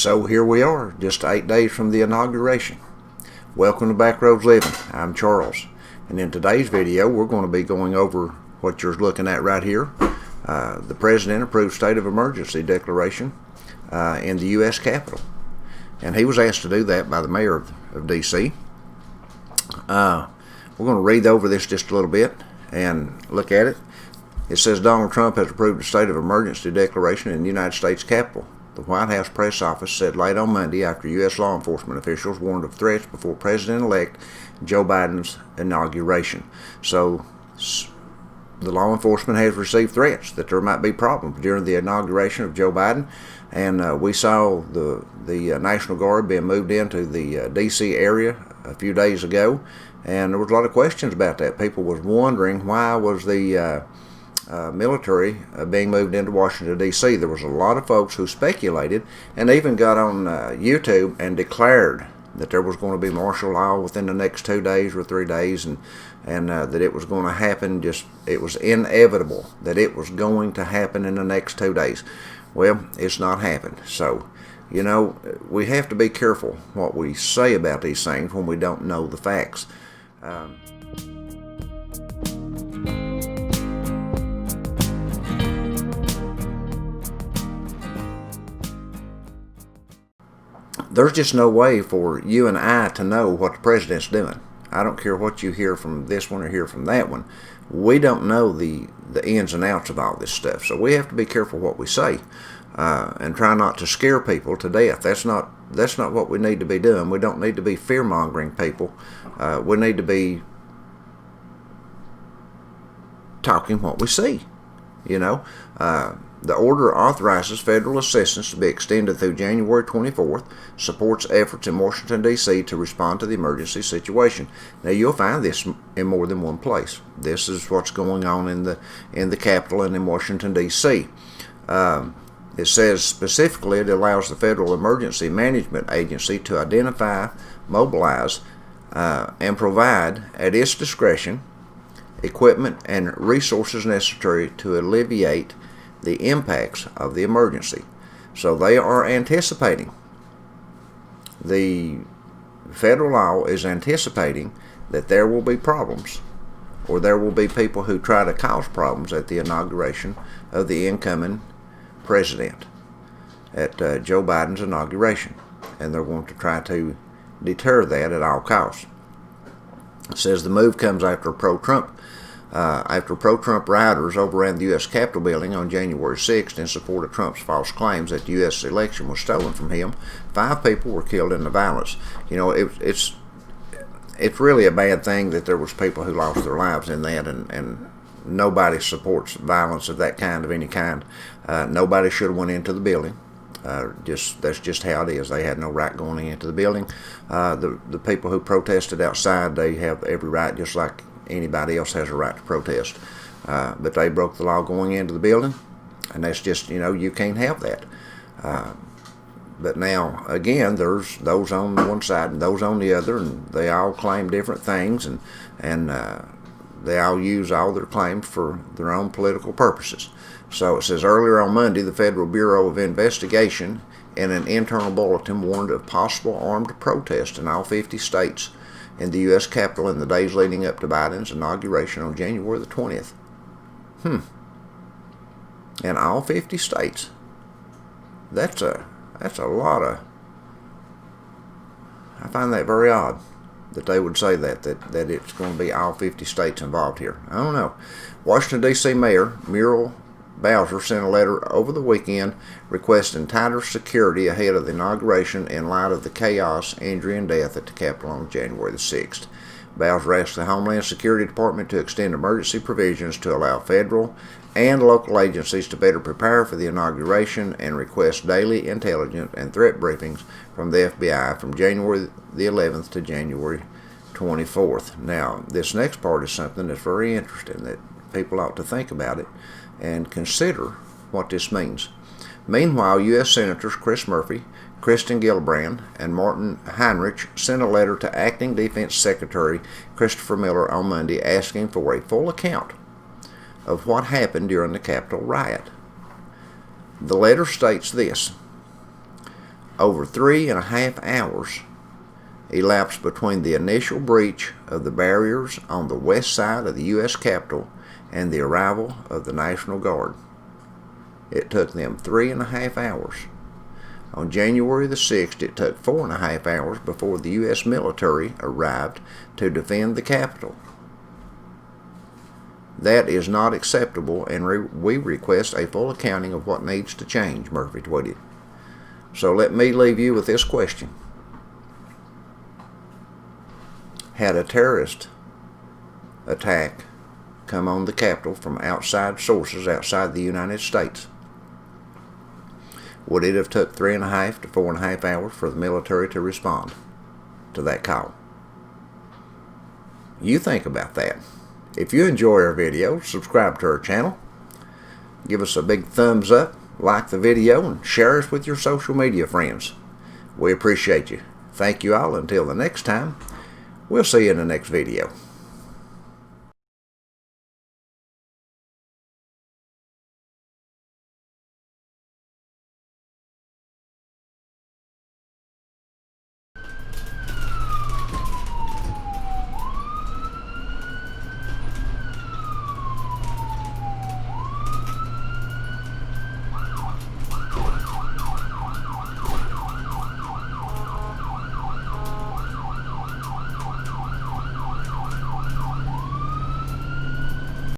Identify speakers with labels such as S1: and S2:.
S1: So here we are, just 8 days from the inauguration. Welcome to Backroads Living. I'm Charles, and in today's video we're going to be going over what you're looking at right here. The President approved state of emergency declaration in the U.S. Capitol, and he was asked to do that by the mayor of D.C. We're going to read over this just a little bit and look at it. It says Donald Trump has approved a state of emergency declaration in the United States Capitol. The White House press office said late on Monday after U.S. law enforcement officials warned of threats before President-elect Joe Biden's inauguration. So the law enforcement has received threats that there might be problems during the inauguration of Joe Biden, and we saw the National Guard being moved into the D.C. area a few days ago, and there was a lot of questions about that. People was wondering why was the military being moved into Washington, D.C. There was a lot of folks who speculated and even got on YouTube and declared that there was going to be martial law within the next 2 days or 3 days, and that it was going to happen. It was inevitable that it was going to happen in the next 2 days. Well, it's not happened. So, you know, we have to be careful what we say about these things when we don't know the facts. There's just no way for you and I to know what the president's doing. I don't care what you hear from this one or hear from that one. We don't know the ins and outs of all this stuff. So we have to be careful what we say and try not to scare people to death. That's not what we need to be doing. We don't need to be fear-mongering people. We need to be talking what we see, you know. The order authorizes federal assistance to be extended through January 24th, supports efforts in Washington, D.C. to respond to the emergency situation. Now, you'll find this in more than one place. This is what's going on in the Capitol and in Washington, D.C. It says specifically it allows the Federal Emergency Management Agency to identify, mobilize, and provide at its discretion equipment and resources necessary to alleviate the impacts of the emergency. So they are anticipating, the federal law is anticipating that there will be problems, or there will be people who try to cause problems at the inauguration of the incoming president, at Joe Biden's inauguration, and they're going to try to deter that at all costs. It says the move comes after pro-Trump rioters overran the U.S. Capitol building on January 6th in support of Trump's false claims that the U.S. election was stolen from him. 5 people were killed in the violence. You know, it's really a bad thing that there was people who lost their lives in that, and nobody supports violence of that kind, of any kind. Nobody should have went into the building. That's just how it is. They had no right going into the building. The people who protested outside, they have every right, just like anybody else has a right to protest. But they broke the law going into the building, and that's just, you know, you can't have that. But now, again, there's those on one side and those on the other, and they all claim different things, and they all use all their claims for their own political purposes. So it says earlier on Monday, the Federal Bureau of Investigation in an internal bulletin warned of possible armed protest in all 50 states in the U.S. Capitol in the days leading up to Biden's inauguration on January the 20th. In all 50 states. That's a lot of... I find that very odd that they would say that it's going to be all 50 states involved here. I don't know. Washington, D.C. Mayor Muriel Bowser sent a letter over the weekend requesting tighter security ahead of the inauguration in light of the chaos, injury, and death at the Capitol on January the 6th. Bowser asked the Homeland Security Department to extend emergency provisions to allow federal and local agencies to better prepare for the inauguration and request daily intelligence and threat briefings from the FBI from January the 11th to January 24th. Now, this next part is something that's very interesting that people ought to think about it and consider what this means. Meanwhile, U.S. Senators Chris Murphy, Kristen Gillibrand, and Martin Heinrich sent a letter to Acting Defense Secretary Christopher Miller on Monday asking for a full account of what happened during the Capitol riot. The letter states this: Over 3.5 hours elapsed between the initial breach of the barriers on the west side of the U.S. Capitol and the arrival of the National Guard. It took them 3.5 hours. On January the 6th, it took 4.5 hours before the U.S. military arrived to defend the Capitol. That is not acceptable, and we request a full accounting of what needs to change, Murphy tweeted. So let me leave you with this question. Had a terrorist attack come on the Capitol from outside sources outside the United States, would it have took 3.5 to 4.5 hours for the military to respond to that call? You think about that. If you enjoy our video, subscribe to our channel. Give us a big thumbs up, like the video, and share us with your social media friends. We appreciate you. Thank you all. Until the next time, we'll see you in the next video.